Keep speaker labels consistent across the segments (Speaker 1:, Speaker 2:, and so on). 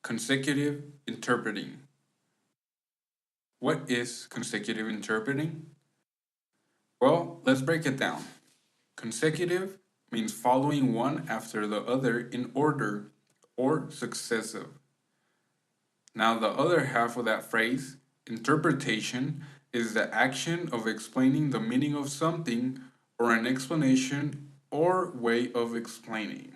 Speaker 1: Consecutive interpreting. What is consecutive interpreting? Well, let's break it down. Consecutive means following one after the other in order or successive. Now, the other half of that phrase, interpretation, is the action of explaining the meaning of something or an explanation or way of explaining.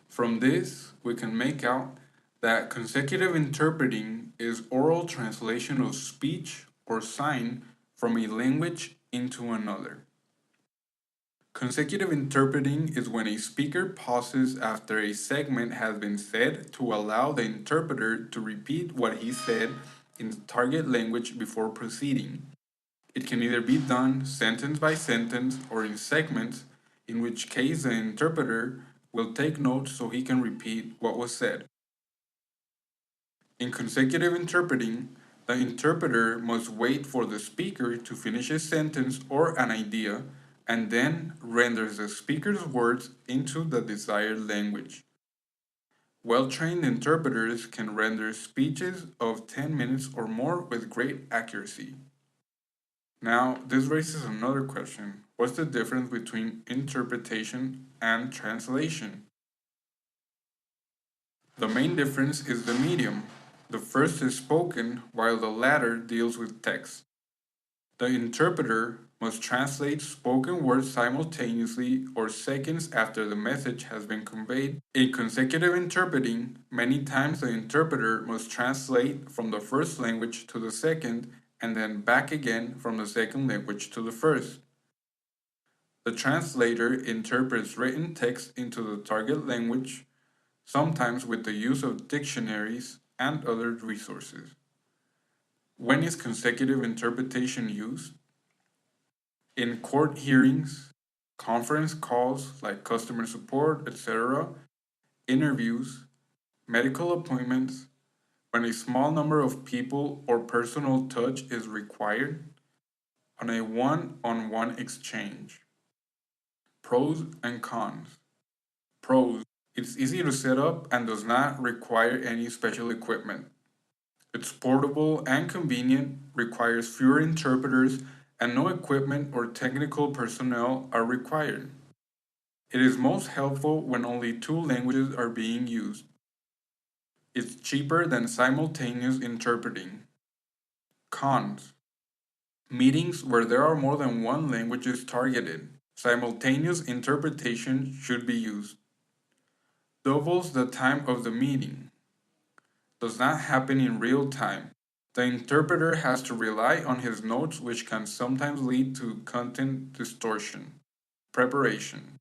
Speaker 1: From this, we can make out that consecutive interpreting is oral translation of speech or sign from a language into another. Consecutive interpreting is when a speaker pauses after a segment has been said to allow the interpreter to repeat what he said in the target language before proceeding. It can either be done sentence by sentence or in segments, in which case the interpreter will take notes so he can repeat what was said. In consecutive interpreting, the interpreter must wait for the speaker to finish a sentence or an idea and then renders the speaker's words into the desired language. Well-trained interpreters can render speeches of 10 minutes or more with great accuracy. Now, this raises another question. What's the difference between interpretation and translation? The main difference is the medium. The first is spoken, while the latter deals with text. The interpreter must translate spoken words simultaneously or seconds after the message has been conveyed. In consecutive interpreting, many times the interpreter must translate from the first language to the second and then back again from the second language to the first. The translator interprets written text into the target language, sometimes with the use of dictionaries and other resources. When is consecutive interpretation used? In court hearings, conference calls like customer support, etc., interviews, medical appointments, when a small number of people or personal touch is required, on a one-on-one exchange. Pros and cons. Pros. It's easy to set up and does not require any special equipment. It's portable and convenient, requires fewer interpreters, and no equipment or technical personnel are required. It is most helpful when only two languages are being used. It's cheaper than simultaneous interpreting. Cons. Meetings where there are more than one language is targeted. Simultaneous interpretation should be used. Doubles the time of the meeting. Does not happen in real time. The interpreter has to rely on his notes, which can sometimes lead to content distortion. Preparation.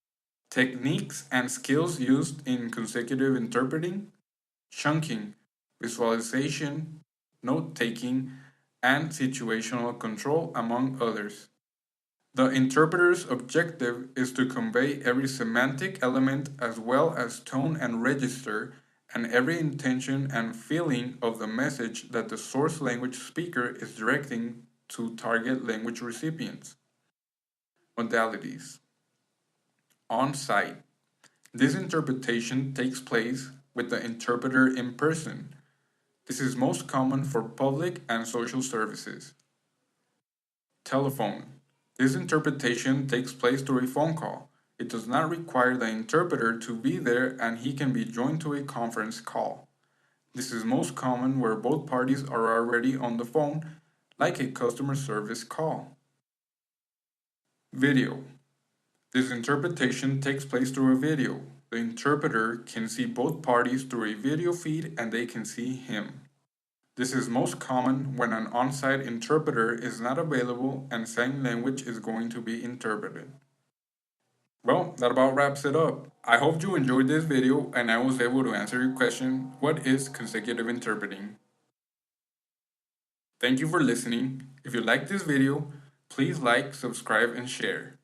Speaker 1: Techniques and skills used in consecutive interpreting: chunking, visualization, note taking, and situational control, among others. The interpreter's objective is to convey every semantic element as well as tone and register, and every intention and feeling of the message that the source language speaker is directing to target language recipients. Modalities. On-site. This interpretation takes place with the interpreter in person. This is most common for public and social services. Telephone. This interpretation takes place through a phone call. It does not require the interpreter to be there and he can be joined to a conference call. This is most common where both parties are already on the phone, like a customer service call. Video. This interpretation takes place through a video. The interpreter can see both parties through a video feed and they can see him. This is most common when an on-site interpreter is not available and sign language is going to be interpreted. Well, that about wraps it up. I hope you enjoyed this video and I was able to answer your question, what is consecutive interpreting? Thank you for listening. If you like this video, please like, subscribe, and share.